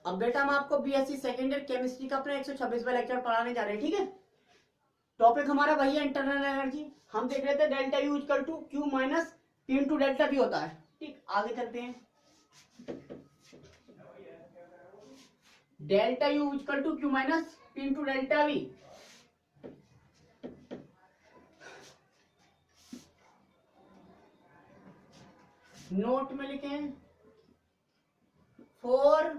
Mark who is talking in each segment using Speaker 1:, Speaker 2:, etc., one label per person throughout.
Speaker 1: अब बेटा हम आपको बीएससी सेकेंड ईयर केमिस्ट्री का अपना 126वां लेक्चर पढ़ाने जा रहे हैं, ठीक है। टॉपिक हमारा वही है, इंटरनल एनर्जी। हम देख रहे थे delta U equal to Q minus P into delta भी होता है, ठीक। आगे चलते हैं। Delta U equal to Q minus P into delta V. Note में लिखें, for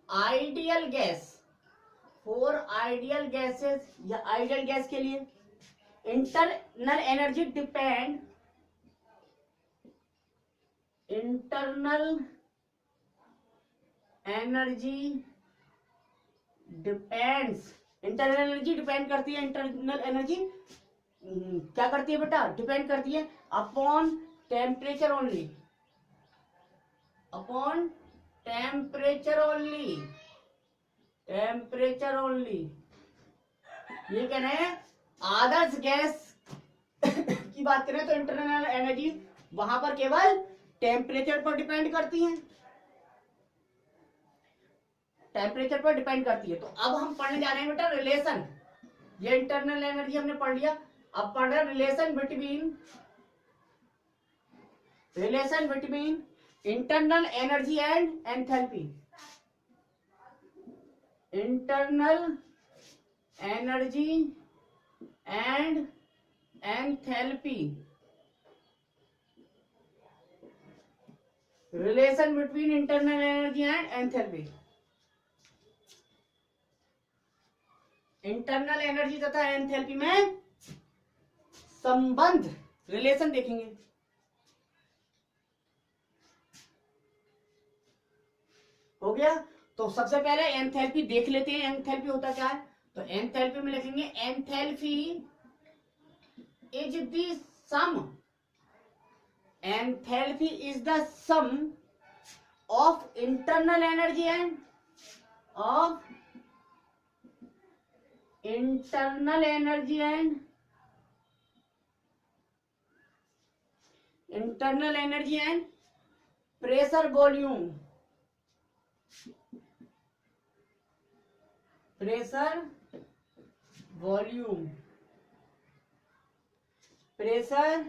Speaker 1: ideal gas, for ideal gases या आइडियल गैस के लिए internal energy depend, internal energy depends, internal energy depend करती है, इंटरनल एनर्जी क्या करती है बेटा, डिपेंड करती है upon temperature only, upon temperature only, temperature only. ये कहना है आदर्श गैस की बात करें तो इंटरनल एनर्जी वहां पर केवल टेम्परेचर पर डिपेंड करती है, टेम्परेचर पर डिपेंड करती है। तो अब हम पढ़ने जा रहे हैं बेटा रिलेशन, ये इंटरनल एनर्जी हमने पढ़ लिया, अब पढ़ रहे relation between, relation between internal energy and enthalpy, internal energy and enthalpy, relation between internal energy and enthalpy. Internal energy तथा एंथैल्पी में संबंध, रिलेशन देखेंगे। हो गया। तो सबसे पहले एंथैल्पी देख लेते हैं, एंथैल्पी होता क्या है। तो एंथैल्पी में लिखेंगे enthalpy is the sum, enthalpy is the sum of internal energy and of internal energy and internal energy and pressure volume, pressure volume, pressure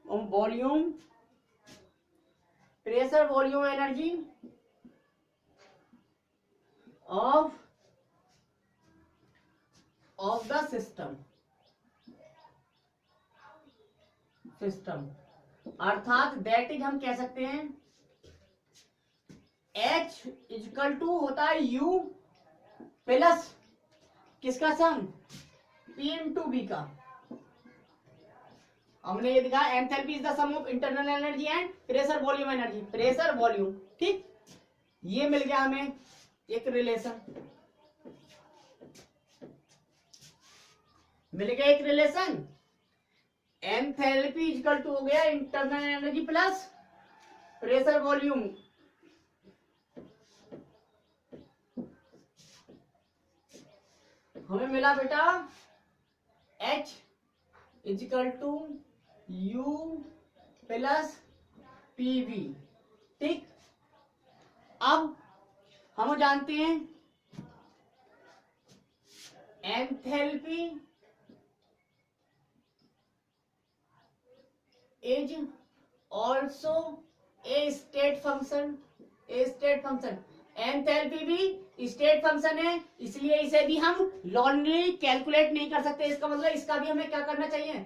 Speaker 1: volume, pressure volume energy of the system, system अर्थात that is हम कह सकते हैं H is equal to होता है U plus किसका सम, P into B का। हमने ये दिखा enthalpy is the sum of internal energy and pressure volume energy, pressure volume, ठीक। ये मिल गया हमें एक रिलेशन, मिल गया एक रिलेशन। एंथैल्पी इक्वल टू हो गया internal energy plus pressure volume, हमें मिला बेटा H equal to U plus PV, ठीक। अब हम जानते हैं enthalpy is also a state function, a state function, enthalpy भी स्टेट फंक्शन है, इसलिए इसे भी हम लॉन्ली कैलकुलेट नहीं कर सकते। इसका मतलब इसका भी हमें क्या करना चाहिए,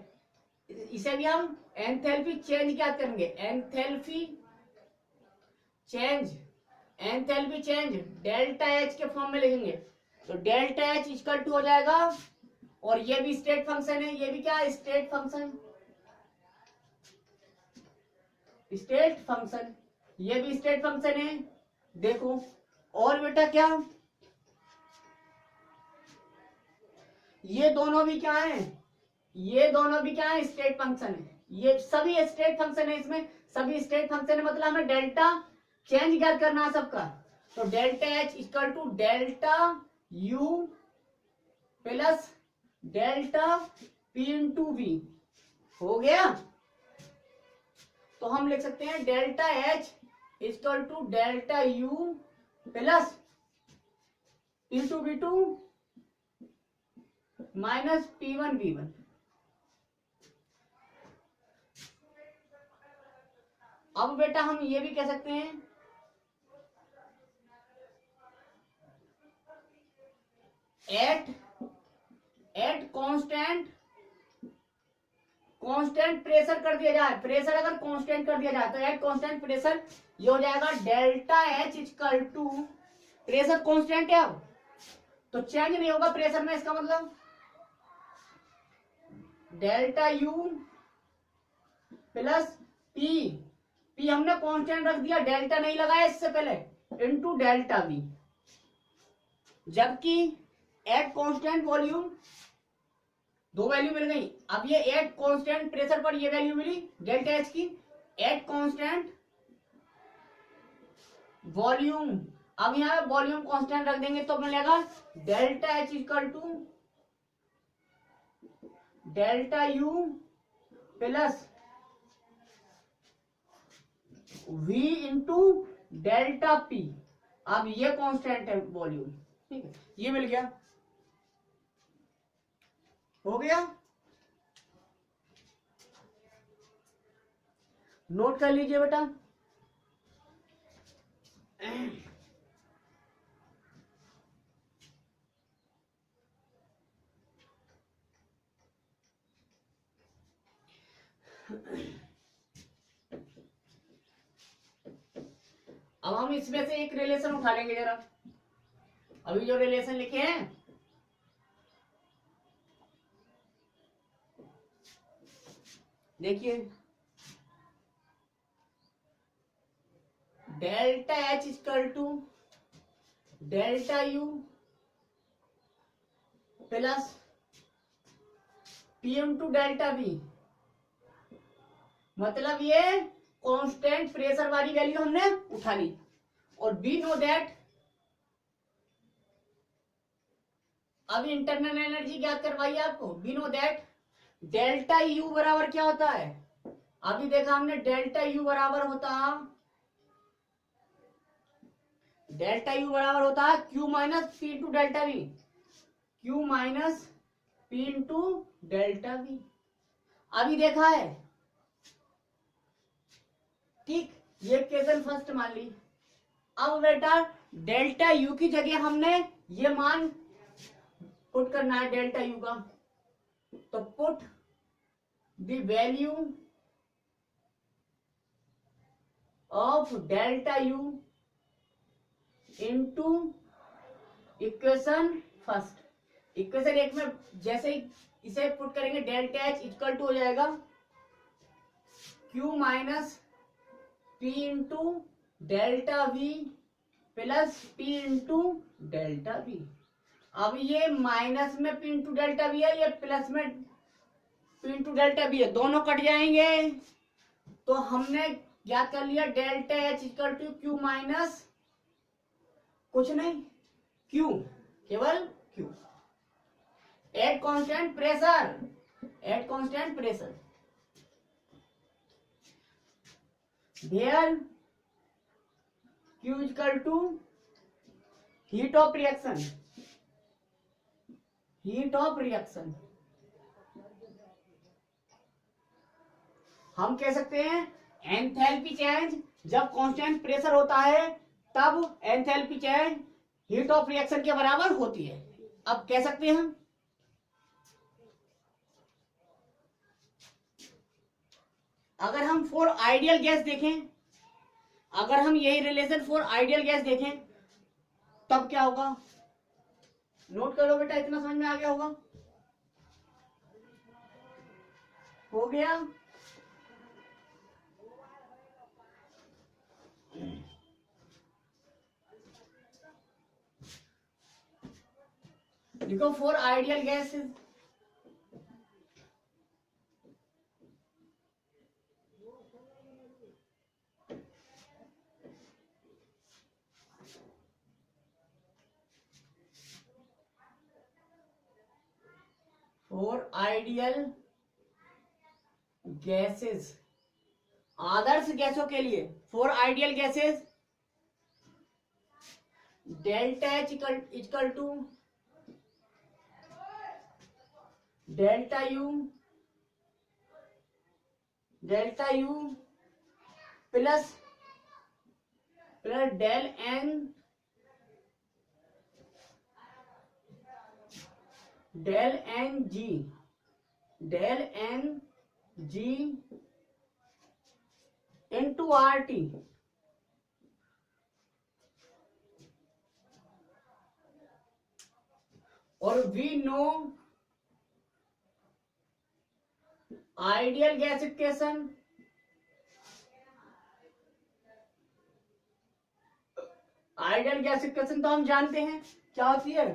Speaker 1: इसे भी हम एंथैल्पी चेंज क्या करेंगे, enthalpy change, enthalpy change delta H के फॉर्म में लिखेंगे। तो डेल्टा H इक्वल टू हो जाएगा, और ये भी स्टेट फंक्शन है, ये भी क्या स्टेट फंक्शन, स्टेट फंक्शन, ये भी स्टेट फंक्शन है। देखो और बेटा क्या, ये दोनों भी क्या है, ये दोनों भी क्या है स्टेट फंक्शन है, ये सभी स्टेट फंक्शन है, इसमें सभी स्टेट फंक्शन है, मतलब हमें डेल्टा चेंज क्या करना है सबका। तो delta H equal to delta U plus delta P into V हो गया। तो हम लिख सकते हैं delta H equal to delta U plus P2V2 minus P1V1। अब बेटा हम ये भी कह सकते हैं एट कांस्टेंट प्रेशर कर दिया जाए, प्रेशर अगर कांस्टेंट कर दिया जाए तो एट कांस्टेंट प्रेशर ये हो जाएगा delta H equal to, pressure constant है अब तो चेंज नहीं होगा प्रेशर में, इसका मतलब डेल्टा यू प्लस पी हमने कांस्टेंट रख दिया, डेल्टा नहीं लगाया इससे पहले, इनटू डेल्टा वी। जबकि एट कांस्टेंट वॉल्यूम दो वैल्यू मिल गई, अब ये एट कांस्टेंट प्रेशर पर ये वैल्यू मिली डेल्टा एच की, एट कांस्टेंट वॉल्यूम, अब यहां पे वॉल्यूम कांस्टेंट रख देंगे तो मिलेगा delta H equal to delta U plus V into delta P. अब ये कांस्टेंट है वॉल्यूम, ठीक है, ये मिल गया, हो गया, नोट कर लीजिए बेटा। अब हम इसमें से एक रिलेशन उठा लेंगे जरा, अभी जो रिलेशन लिखे हैं देखिए, delta H equal to delta U plus PM to delta B, मतलब ये कांस्टेंट प्रेशर वाली वैल्यू हमने उठा ली, और बी नो दैट, अब इंटरनल एनर्जी ज्ञात करवाइए आपको, be know that delta U बराबर क्या होता है, अभी देखा हमने डेल्टा यू बराबर होता है Q minus P into delta we, Q minus P into delta we, अभी देखा है, ठीक, ये क्वेश्चन फर्स्ट मान ली। अब बेटा डेल्टा यू की जगह हमने ये मान पुट करना है डेल्टा यू का, तो put the value of delta U into equation first, equation एक में जैसे ही इसे पुट करेंगे डेल्टा एच इक्वल टू हो जाएगा Q minus P into delta we plus P into delta we. अब ये माइनस में पी इंटू डेल्टा वी है, ये प्लस में पी इंटू डेल्टा वी है, दोनों कट जाएंगे, तो हमने याद कर लिया delta H equal to Q minus कुछ नहीं क्यू, केवल Q, at constant pressure there Q equal to heat of reaction, हम कह सकते हैं एंथैल्पी चेंज, जब कांस्टेंट प्रेशर होता है तब enthalpy change heat of reaction के बराबर होती है। अब कह सकते हैं हम, अगर हम फॉर आइडियल गैस देखें, अगर हम यही रिलेशन फॉर आइडियल गैस देखें तब क्या होगा, नोट करो बेटा, इतना समझ में आ गया होगा, हो गया, देखो for ideal gases, for ideal gases, आदर्श गैसों के लिए, for ideal gases delta H equal to delta U plus del N G into R T. और वी नो आइडियल गैसिफिकेशन, तो हम जानते हैं क्या होती है,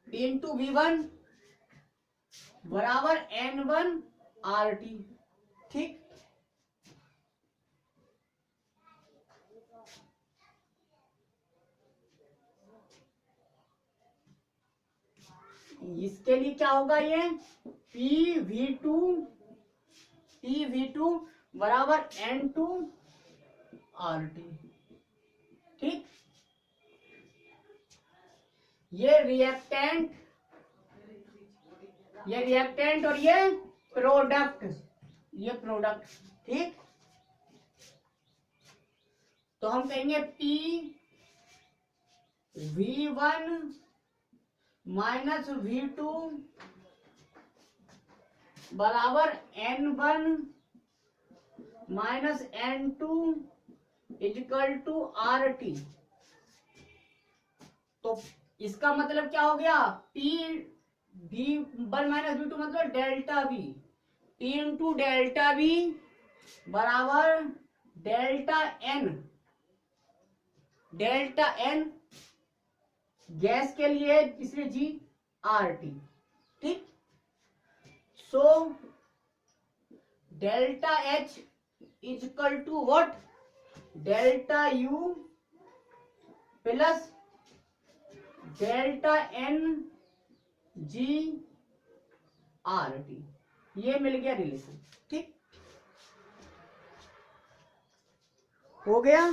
Speaker 1: इंटू V1 बराबर N1 RT। ठीक, इसके लिए क्या होगा, ये PV2 बराबर N2 RT। ठीक, ये रिएक्टेंट और ये प्रोडक्ट, ठीक। तो हम कहेंगे V1 माइनस V2 बराबर N1 minus N2 equal to RT। तो इसका मतलब क्या हो गया, V1 माइनस V2 मतलब delta V, P into delta V बराबर डेल्टा N गैस के लिए, इसलिए G RT। ठीक, so delta H is equal to what, delta U plus delta N G RT। ये मिल गया रिलेशन। ठीक, हो गया।